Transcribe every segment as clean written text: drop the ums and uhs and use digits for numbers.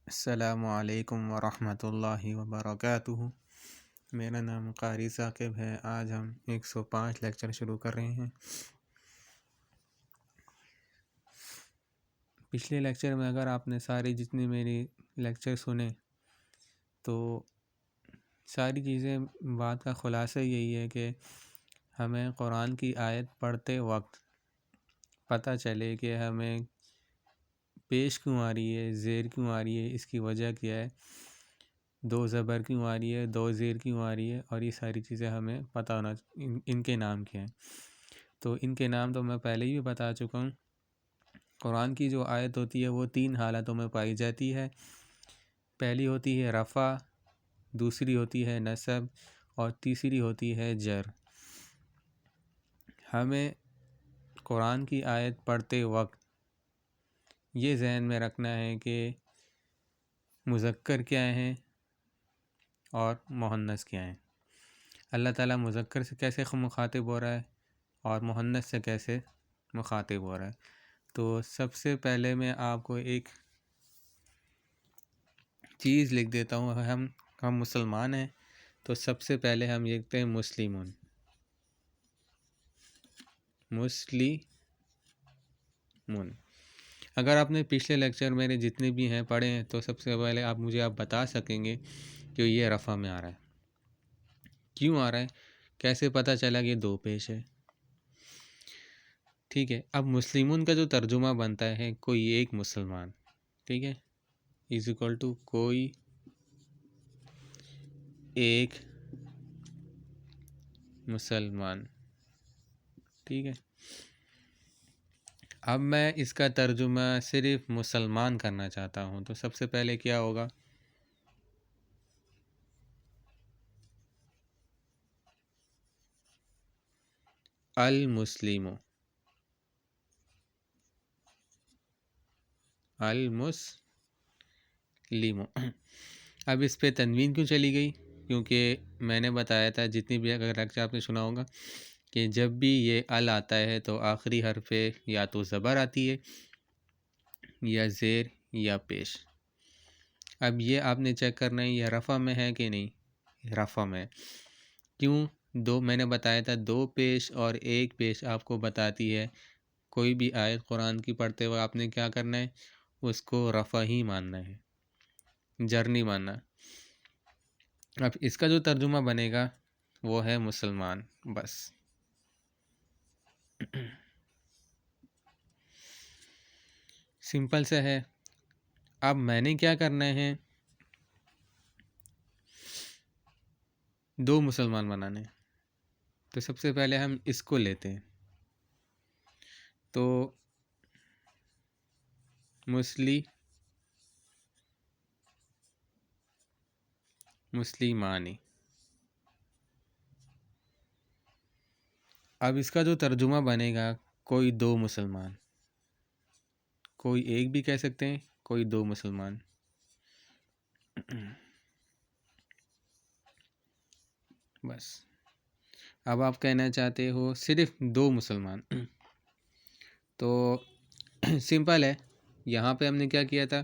السلام علیکم ورحمۃ اللہ وبرکاتہ۔ میرا نام قاری ثاقب ہے۔ آج ہم 105 لیکچر شروع کر رہے ہیں۔ پچھلے لیکچر میں اگر آپ نے ساری جتنی میری لیکچر سنے تو ساری چیزیں، بات کا خلاصہ یہی ہے کہ ہمیں قرآن کی آیت پڑھتے وقت پتہ چلے کہ ہمیں پیش کیوں آ رہی ہے، زیر کیوں آ رہی ہے، اس کی وجہ کیا ہے، دو زبر کیوں آ رہی ہے، دو زیر کیوں آ رہی ہے، اور یہ ساری چیزیں ہمیں پتہ ہونا، ان کے نام کیا ہیں۔ تو ان کے نام تو میں پہلے ہی بھی بتا چکا ہوں۔ قرآن کی جو آیت ہوتی ہے وہ 3 حالتوں میں پائی جاتی ہے۔ پہلی ہوتی ہے رفع، دوسری ہوتی ہے نصب، اور تیسری ہوتی ہے جر۔ ہمیں قرآن کی آیت پڑھتے وقت یہ ذہن میں رکھنا ہے کہ مذکر کیا ہیں اور مؤنث کیا ہیں۔ اللہ تعالیٰ مذکر سے کیسے مخاطب ہو رہا ہے اور مؤنث سے کیسے مخاطب ہو رہا ہے۔ تو سب سے پہلے میں آپ کو ایک چیز لکھ دیتا ہوں۔ ہم مسلمان ہیں تو سب سے پہلے ہم لکھتے ہیں مسلمون۔ مسلمون۔ اگر آپ نے پچھلے لیکچر میرے جتنے بھی ہیں پڑھے ہیں تو سب سے پہلے مجھے بتا سکیں گے کہ یہ رفع میں آ رہا ہے، کیوں آ رہا ہے، کیسے پتہ چلا کہ 2 پیش ہے۔ ٹھیک ہے، اب مسلمون کا جو ترجمہ بنتا ہے کوئی ایک مسلمان، ٹھیک ہے، از اکول ٹو کوئی ایک مسلمان، ٹھیک ہے۔ اب میں اس کا ترجمہ صرف مسلمان کرنا چاہتا ہوں تو سب سے پہلے کیا ہوگا، المسلم، المسلم۔ اب اس پہ تنوین کیوں چلی گئی؟ کیونکہ میں نے بتایا تھا، جتنی بھی اگر لیکچر آپ نے سنا ہوگا، کہ جب بھی یہ ال آتا ہے تو آخری حرف پہ یا تو زبر آتی ہے یا زیر یا پیش۔ اب یہ آپ نے چیک کرنا ہے یہ رفع میں ہے کہ نہیں، رفع میں۔ کیوں؟ میں نے بتایا تھا 2 پیش اور 1 پیش آپ کو بتاتی ہے۔ کوئی بھی آیت قرآن کی پڑھتے ہوئے آپ نے کیا کرنا ہے، اس کو رفع ہی ماننا ہے، جر نہیں ماننا۔ اب اس کا جو ترجمہ بنے گا وہ ہے مسلمان، بس۔ سمپل سے ہے۔ اب میں نے کیا کرنا ہے، 2 مسلمان بنانے، تو سب سے پہلے ہم اس کو لیتے ہیں، تو مسلمانی۔ اب اس کا جو ترجمہ بنے گا کوئی 2 مسلمان، کوئی ایک بھی کہہ سکتے ہیں، کوئی 2 مسلمان۔ بس اب آپ کہنا چاہتے ہو صرف 2 مسلمان، تو سمپل ہے۔ یہاں پہ ہم نے کیا کیا تھا،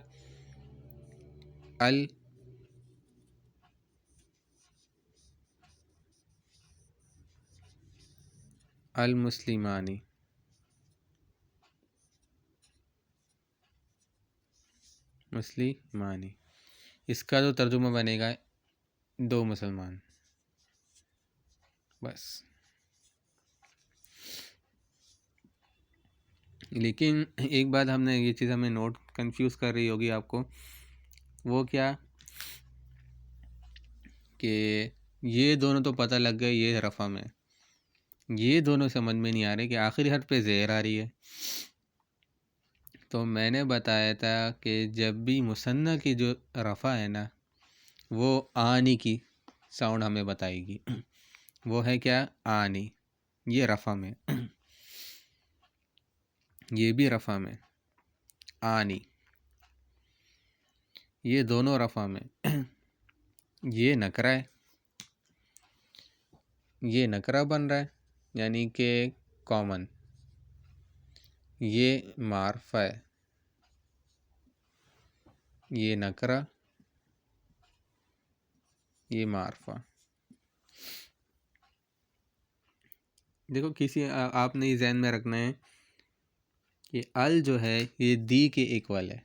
المسلمانی، مسلمانی۔ اس کا جو ترجمہ بنے گا 2 مسلمان، بس۔ لیکن ایک بات یہ چیز ہمیں نوٹ کنفیوز کر رہی ہوگی آپ کو، وہ کیا کہ یہ دونوں تو پتہ لگ گئے یہ رفع میں، یہ دونوں سمجھ میں نہیں آ رہے کہ آخری حرف پہ زیر آ رہی ہے۔ تو میں نے بتایا تھا کہ جب بھی مثنیٰ کی جو رفع ہے نا، وہ آنی کی ساؤنڈ ہمیں بتائے گی، وہ ہے کیا، آنی، یہ رفع میں، یہ بھی رفع میں، آنی، یہ دونوں رفع میں۔ یہ نکرہ ہے، یہ نکرہ بن رہا ہے، یعنی کہ کامن، یہ معرفہ ہے، یہ نکرہ، یہ معرفہ۔ دیکھو آپ نے یہ ذہن میں رکھنا ہے کہ ال جو ہے یہ دی کے ایکول ہے،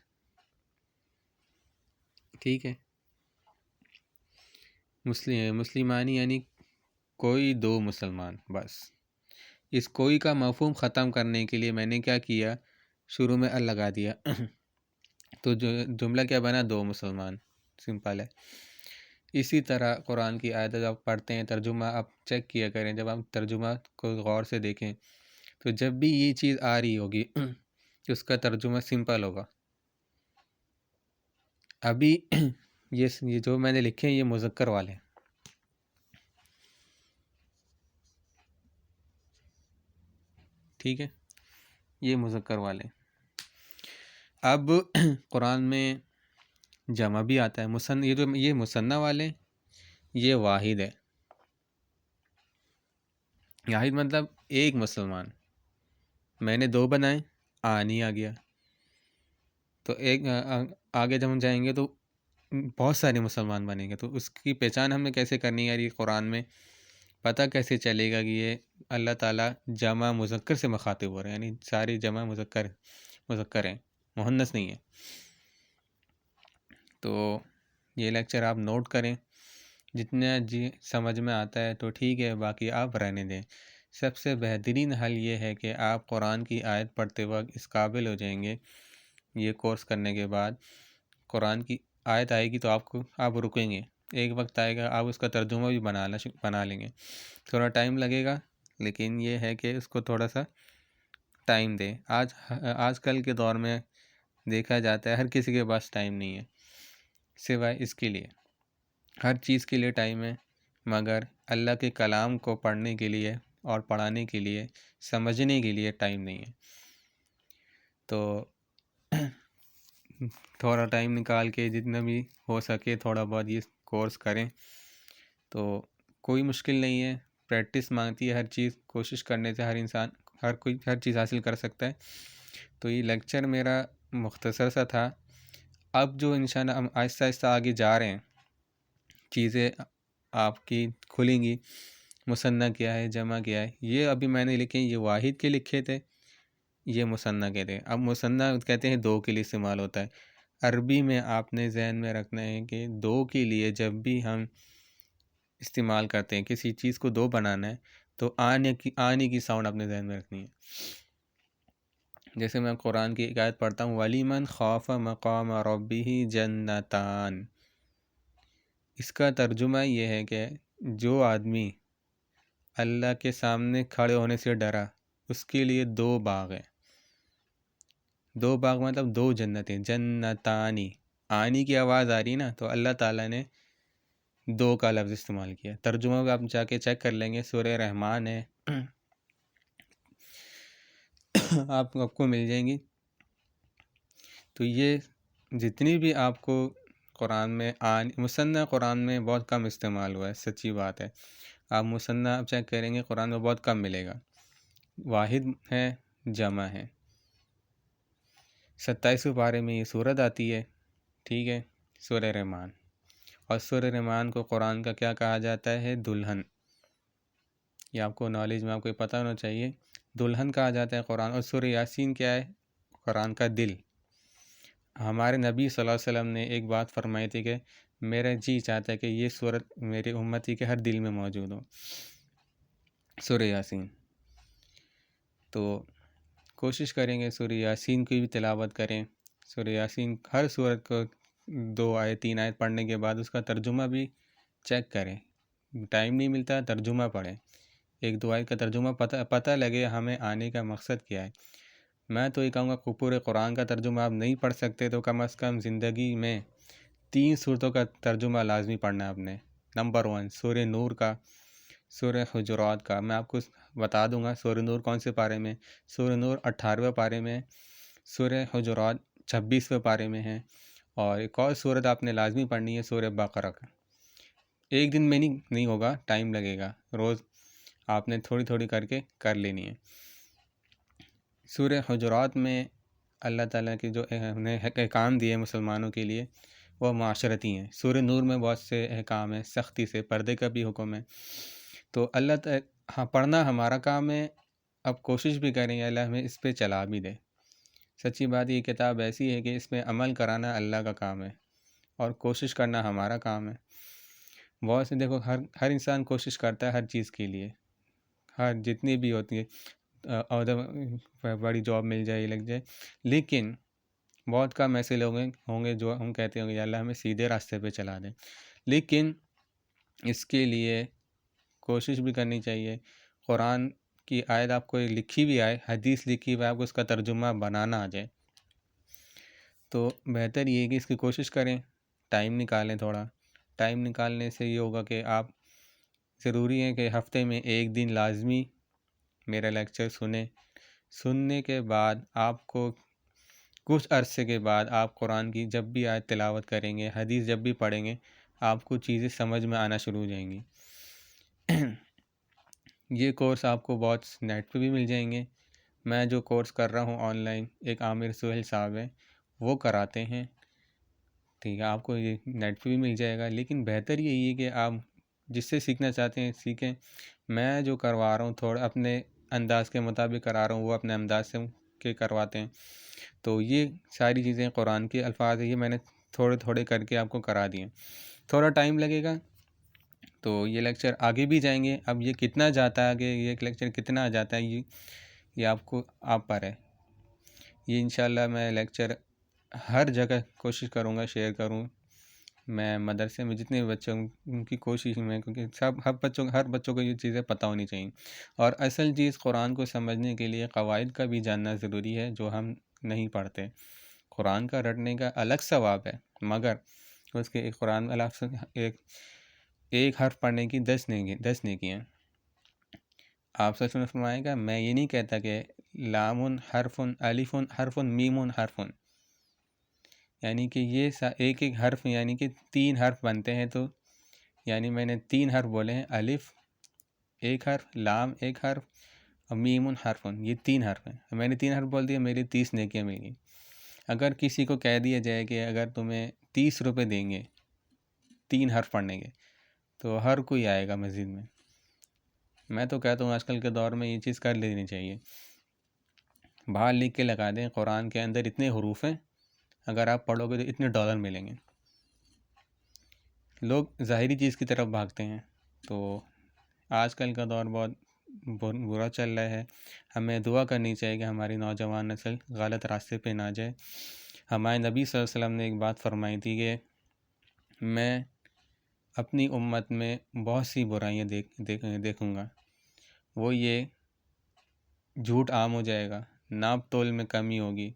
ٹھیک ہے۔ مسلمانی یعنی کوئی دو مسلمان، بس اس کوئی کا مفہوم ختم کرنے کے لیے میں نے کیا کیا، شروع میں ال لگا دیا تو جو جملہ کیا بنا، دو مسلمان، سمپل ہے۔ اسی طرح قرآن کی آیت جب آپ پڑھتے ہیں، ترجمہ آپ چیک کیا کریں، جب آپ ترجمہ کو غور سے دیکھیں تو جب بھی یہ چیز آ رہی ہوگی تو اس کا ترجمہ سمپل ہوگا۔ ابھی یہ جو میں نے لکھے ہیں یہ مذکر والے، ٹھیک ہے، یہ مذکر والے۔ اب قرآن میں جمع بھی آتا ہے، یہ مثنیٰ والے، یہ واحد ہے۔ واحد مطلب ایک مسلمان، میں نے دو بنائے، نہیں آ گیا، تو ایک آگے جب ہم جائیں گے تو بہت سارے مسلمان بنیں گے، تو اس کی پہچان ہم نے کیسے کرنی ہے؟ یہ قرآن میں پتہ کیسے چلے گا کہ یہ اللہ تعالیٰ جمع مذکر سے مخاطب ہو رہے ہیں، یعنی ساری جمع مذکر ہیں، مؤنث نہیں ہے۔ تو یہ لیکچر آپ نوٹ کریں، جتنا سمجھ میں آتا ہے تو ٹھیک ہے، باقی آپ رہنے دیں۔ سب سے بہترین حل یہ ہے کہ آپ قرآن کی آیت پڑھتے وقت اس قابل ہو جائیں گے، یہ کورس کرنے کے بعد قرآن کی آیت آئے گی تو آپ رکیں گے، ایک وقت آئے گا آپ اس کا ترجمہ بھی بنا لیں گے۔ تھوڑا ٹائم لگے گا، لیکن یہ ہے کہ اس کو تھوڑا سا ٹائم دیں۔ آج کل کے دور میں دیکھا جاتا ہے ہر کسی کے پاس ٹائم نہیں ہے، سوائے اس کے لیے ہر چیز کے لیے ٹائم ہے، مگر اللہ کے کلام کو پڑھنے کے لیے اور پڑھانے کے لیے، سمجھنے کے لیے ٹائم نہیں ہے۔ تو تھوڑا ٹائم نکال کے جتنا بھی ہو سکے تھوڑا بہت یہ کورس کریں، تو کوئی مشکل نہیں ہے، پریکٹس مانگتی ہے ہر چیز، کوشش کرنے سے ہر انسان ہر چیز حاصل کر سکتا ہے۔ تو یہ لیکچر میرا مختصر سا تھا، اب جو انشاءاللہ ہم آہستہ آہستہ آگے جا رہے ہیں، چیزیں آپ کی کھلیں گی، مثنیٰ کیا ہے، جمع کیا ہے، یہ ابھی میں نے لکھے، یہ واحد کے لکھے تھے، یہ مثنیٰ کہتے ہیں۔ اب مثنیٰ کہتے ہیں دو کے لیے استعمال ہوتا ہے۔ عربی میں آپ نے ذہن میں رکھنا ہے کہ دو کے لیے جب بھی ہم استعمال کرتے ہیں، کسی چیز کو دو بنانا ہے، تو آنے کی ساؤنڈ اپنے ذہن میں رکھنی ہے۔ جیسے میں قرآن کی ایک آیت پڑھتا ہوں، وَلِمَنْ خَافَ مَقَامَ رَبِّهِ جَنَّتَانِ، اس کا ترجمہ یہ ہے کہ جو آدمی اللہ کے سامنے کھڑے ہونے سے ڈرا، اس کے لیے دو باغ ہیں۔ دو باغ مطلب دو جنتیں، جنتانی، آنی کی آواز آ رہی نا، تو اللہ تعالیٰ نے دو کا لفظ استعمال کیا۔ ترجمہ بھی آپ جا کے چیک کر لیں گے، سورہ رحمان ہے آپ کو مل جائیں گی۔ تو یہ جتنی بھی آپ کو قرآن میں مثنیٰ قرآن میں بہت کم استعمال ہوا ہے، سچی بات ہے۔ آپ مثنیٰ آپ چیک کریں گے قرآن میں بہت کم ملے گا، واحد ہے، جمع ہے۔ 27ویں پارے میں یہ سورت آتی ہے، ٹھیک ہے، سورہ رحمان۔ اور سورہ رحمان کو قرآن کا کیا کہا جاتا ہے؟ دلہن۔ یہ آپ کو نالج میں آپ کو پتہ ہونا چاہیے، دلہن کہا جاتا ہے قرآن۔ اور سورہ یاسین کیا ہے؟ قرآن کا دل۔ ہمارے نبی صلی اللہ علیہ وسلم نے ایک بات فرمائی تھی کہ میرا جی چاہتا ہے کہ یہ سورت میرے امتی کے ہر دل میں موجود ہو، سورہ یاسین۔ تو کوشش کریں گے سورہ یاسین کی بھی تلاوت کریں۔ سورہ یاسین ہر سورت کو 2 آیت 3 آیت پڑھنے کے بعد اس کا ترجمہ بھی چیک کریں، ٹائم نہیں ملتا ترجمہ پڑھیں، 1-2 آیت کا ترجمہ پتہ لگے ہمیں آنے کا مقصد کیا ہے۔ میں تو یہ کہوں گا کہ پورے قرآن کا ترجمہ آپ نہیں پڑھ سکتے تو کم از کم زندگی میں 3 صورتوں کا ترجمہ لازمی پڑھنا ہے آپ نے۔ نمبر 1 سورہ نور کا، سورہ حجرات کا۔ میں آپ کو بتا دوں گا سورہ نور کون سے پارے میں، سورہ نور 18ویں پارے میں، سورہ حجرات 26ویں پارے میں ہے، اور ایک اور سورت آپ نے لازمی پڑھنی ہے سورہ بقرہ کا۔ ایک دن میں نہیں ہوگا، ٹائم لگے گا، روز آپ نے تھوڑی تھوڑی کر کے کر لینی ہے۔ سورہ حجرات میں اللہ تعالیٰ کے جو انہیں احکام دیے مسلمانوں کے لیے وہ معاشرتی ہیں۔ سورہ نور میں بہت سے احکام ہیں، سختی سے پردے کا بھی حکم ہے۔ تو اللہ تعالیٰ ہاں پڑھنا ہمارا کام ہے، اب کوشش بھی کریں اللہ ہمیں اس پہ چلا بھی دے۔ سچی بات یہ کتاب ایسی ہے کہ اس پہ عمل کرانا اللہ کا کام ہے اور کوشش کرنا ہمارا کام ہے۔ بہت سے دیکھو ہر انسان کوشش کرتا ہے ہر چیز کے لیے، ہر جتنی بھی ہوتی ہے عہدہ بڑی جاب مل جائے لگ جائے، لیکن بہت کم ایسے لوگ ہوں گے جو ہم کہتے ہوں گے یا اللہ ہمیں سیدھے راستے پہ چلا دیں۔ لیکن اس کے لیے کوشش بھی کرنی چاہیے۔ قرآن کی آیت آپ کو لکھی بھی آئے، حدیث لکھی ہوئی آپ کو اس کا ترجمہ بنانا آ جائے تو بہتر یہ ہے کہ اس کی کوشش کریں، ٹائم نکالیں۔ تھوڑا ٹائم نکالنے سے یہ ہوگا کہ آپ ضروری ہے کہ ہفتے میں ایک دن لازمی میرا لیکچر سننے کے بعد آپ کو کچھ عرصے کے بعد آپ قرآن کی جب بھی آیت تلاوت کریں گے، حدیث جب بھی پڑھیں گے، آپ کو چیزیں سمجھ میں آنا شروع ہو جائیں گی۔ یہ کورس آپ کو بہت نیٹ پہ بھی مل جائیں گے۔ میں جو کورس کر رہا ہوں آن لائن، ایک عامر سہیل صاحب ہے وہ کراتے ہیں، ٹھیک ہے، آپ کو یہ نیٹ پہ بھی مل جائے گا۔ لیکن بہتر یہی ہے کہ آپ جس سے سیکھنا چاہتے ہیں سیکھیں۔ میں جو کروا رہا ہوں تھوڑا اپنے انداز کے مطابق کرا رہا ہوں، وہ اپنے انداز سے کے کرواتے ہیں۔ تو یہ ساری چیزیں قرآن کے الفاظ ہیں، یہ میں نے تھوڑے تھوڑے کر کے آپ کو کرا دیے۔ تھوڑا ٹائم لگے گا تو یہ لیکچر آگے بھی جائیں گے۔ اب یہ کتنا جاتا ہے آگے، یہ لیکچر کتنا جاتا ہے یہ آپ پر ہے۔ یہ انشاءاللہ میں لیکچر ہر جگہ کوشش کروں گا شیئر کروں۔ میں مدرسے میں جتنے بچوں ان کی کوشش میں، کیونکہ ہر بچوں کو یہ چیزیں پتہ ہونی چاہیے۔ اور اصل چیز قرآن کو سمجھنے کے لیے قواعد کا بھی جاننا ضروری ہے جو ہم نہیں پڑھتے۔ قرآن کا رٹنے کا الگ ثواب ہے، مگر اس کے قرآن ایک حرف پڑھنے کی 10 نیکی ہیں۔ آپ صلی اللہ علیہ وسلم نے فرمایا کہ میں یہ نہیں کہتا کہ لام حرف الف حرف میم حرف، یعنی کہ یہ ایک حرف یعنی کہ 3 حرف بنتے ہیں، تو یعنی میں نے 3 حرف بولے ہیں، الف ایک حرف، لام ایک حرف اور میم حرف، یہ 3 حرف ہیں۔ میں نے 3 حرف بول دیے، میری 30 نیکیاں ملیں۔ اگر کسی کو کہہ دیا جائے کہ اگر تمہیں 30 روپے دیں گے 3 حرف پڑھنے کے، تو ہر کوئی آئے گا مسجد میں۔ میں تو کہتا ہوں آج کل کے دور میں یہ چیز کر لینی چاہیے۔ باہر لکھ کے لگا دیں قرآن کے اندر اتنے حروف ہیں، اگر آپ پڑھو گے تو اتنے ڈالر ملیں گے۔ لوگ ظاہری چیز کی طرف بھاگتے ہیں، تو آج کل کا دور بہت برا چل رہا ہے۔ ہمیں دعا کرنی چاہیے کہ ہماری نوجوان نسل غلط راستے پہ نہ جائے۔ ہمارے نبی صلی اللہ علیہ وسلم نے ایک بات فرمائی تھی کہ میں اپنی امت میں بہت سی برائیاں دیکھوں گا، وہ یہ جھوٹ عام ہو جائے گا، ناپ تول میں کمی ہوگی،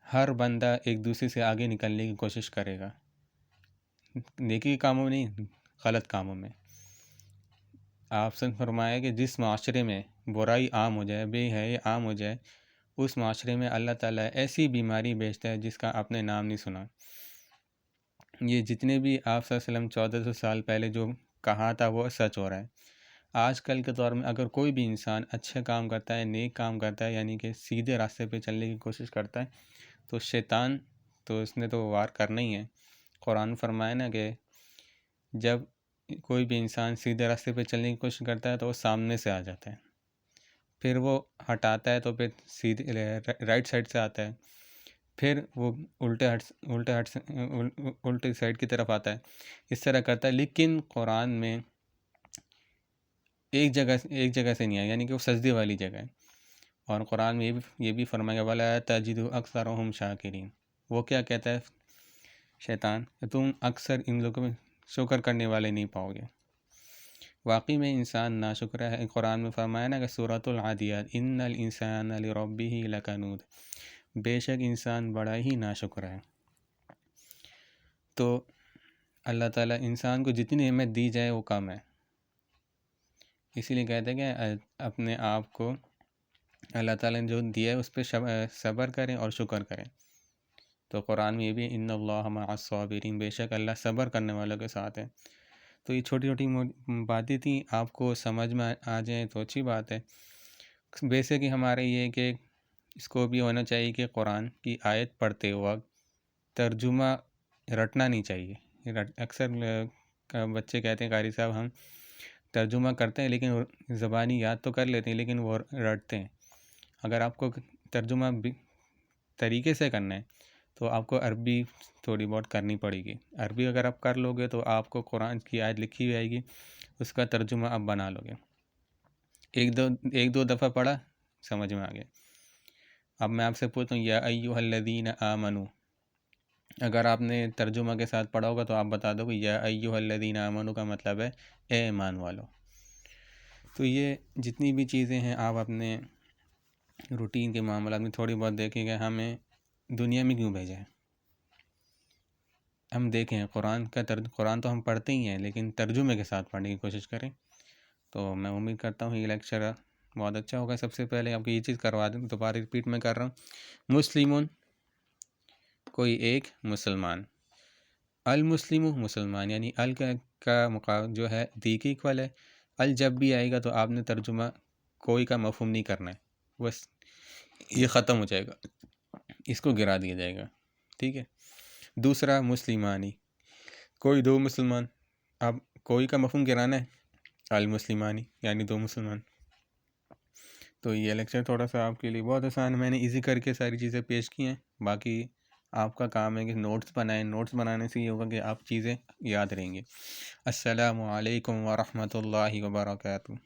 ہر بندہ ایک دوسرے سے آگے نکلنے کی کوشش کرے گا، نیکی کے کاموں میں نہیں، غلط کاموں میں۔ آپ سے فرمایا کہ جس معاشرے میں برائی عام ہو جائے، بے حیائی عام ہو جائے، اس معاشرے میں اللہ تعالیٰ ایسی بیماری بھیجتا ہے جس کا آپ نے نام نہیں سنا۔ یہ جتنے بھی آپ صلی اللہ علیہ وسلم 1400 سال پہلے جو کہا تھا وہ سچ ہو رہا ہے۔ آج کل کے دور میں اگر کوئی بھی انسان اچھا کام کرتا ہے، نیک کام کرتا ہے، یعنی کہ سیدھے راستے پہ چلنے کی کوشش کرتا ہے، تو شیطان تو اس نے تو وار کرنا ہی ہے۔ قرآن فرمایا نا کہ جب کوئی بھی انسان سیدھے راستے پہ چلنے کی کوشش کرتا ہے تو وہ سامنے سے آ جاتا ہے، پھر وہ ہٹاتا ہے تو پھر سیدھے رائٹ سائڈ سے آتا ہے، پھر وہ الٹے سائڈ کی طرف آتا ہے، اس طرح کرتا ہے۔ لیکن قرآن میں ایک جگہ سے نہیں آیا، یعنی کہ وہ سجدے والی جگہ ہے۔ اور قرآن میں یہ بھی فرمایا کہ وَلَا تَجِدُ أَكْثَرَهُمْ شَاكِرِينَ، وہ کیا کہتا ہے شیطان کہ تم اکثر ان لوگوں میں شکر کرنے والے نہیں پاؤ گے۔ واقعی میں انسان ناشکر ہے۔ قرآن میں فرمایا نا کہ سورۃ العادیات ان الانسان لربہ لکنود، بے شک انسان بڑا ہی ناشکر ہے۔ تو اللہ تعالیٰ انسان کو جتنی اہمیت دی جائے وہ کم ہے، اسی لیے کہتے ہیں کہ اپنے آپ کو اللہ تعالیٰ نے جو دیا ہے اس پہ صبر کریں اور شکر کریں۔ تو قرآن میں یہ بھی ان اللہ مع الصابرین، بے شک اللہ صبر کرنے والوں کے ساتھ ہے۔ تو یہ چھوٹی چھوٹی باتیں تھیں، آپ کو سمجھ میں آ جائیں تو اچھی بات ہے۔ بیسک کہ ہمارے یہ کہ اس کو بھی ہونا چاہیے کہ قرآن کی آیت پڑھتے وقت ترجمہ رٹنا نہیں چاہیے۔ اکثر بچے کہتے ہیں قاری صاحب ہم ترجمہ کرتے ہیں لیکن زبانی یاد تو کر لیتے ہیں لیکن وہ رٹتے ہیں۔ اگر آپ کو ترجمہ طریقے سے کرنا ہے تو آپ کو عربی تھوڑی بہت کرنی پڑے گی۔ عربی اگر آپ کر لو گے تو آپ کو قرآن کی آیت لکھی ہوئی آئے گی، اس کا ترجمہ آپ بنا لو گے۔ ایک دو دفعہ پڑھا، سمجھ میں آ گیا۔ اب میں آپ سے پوچھتا ہوں یا ایھا الذین آمنوا، اگر آپ نے ترجمہ کے ساتھ پڑھا ہوگا تو آپ بتا دو کہ یا ایھا الذین آمنوا کا مطلب ہے اے ایمان والو۔ تو یہ جتنی بھی چیزیں ہیں آپ اپنے روٹین کے معاملات میں تھوڑی بہت دیکھیں کہ ہمیں دنیا میں کیوں بھیجا ہے۔ ہم دیکھیں قرآن تو ہم پڑھتے ہی ہیں لیکن ترجمے کے ساتھ پڑھنے کی کوشش کریں۔ تو میں امید کرتا ہوں یہ لیکچر بہت اچھا ہوگا۔ سب سے پہلے آپ کو یہ چیز کروا دوں، دوبارہ ریپیٹ میں کر رہا ہوں، مسلمون کوئی ایک مسلمان، المسلم مسلمان، یعنی ال کا جو ہے دی کی ایکول ہے۔ ال جب بھی آئے گا تو آپ نے ترجمہ کوئی کا مفہوم نہیں کرنا ہے، بس یہ ختم ہو جائے گا، اس کو گرا دیا جائے گا، ٹھیک ہے۔ دوسرا مسلمانی، کوئی دو مسلمان، اب کوئی کا مفہوم گرانا ہے، المسلمانی یعنی دو مسلمان۔ تو یہ لیکچر تھوڑا سا آپ کے لیے بہت آسان ہے، میں نے ایزی کر کے ساری چیزیں پیش کی ہیں۔ باقی آپ کا کام ہے کہ نوٹس بنائیں، نوٹس بنانے سے یہ ہوگا کہ آپ چیزیں یاد رہیں گے۔ السلام علیکم ورحمۃ اللہ وبرکاتہ۔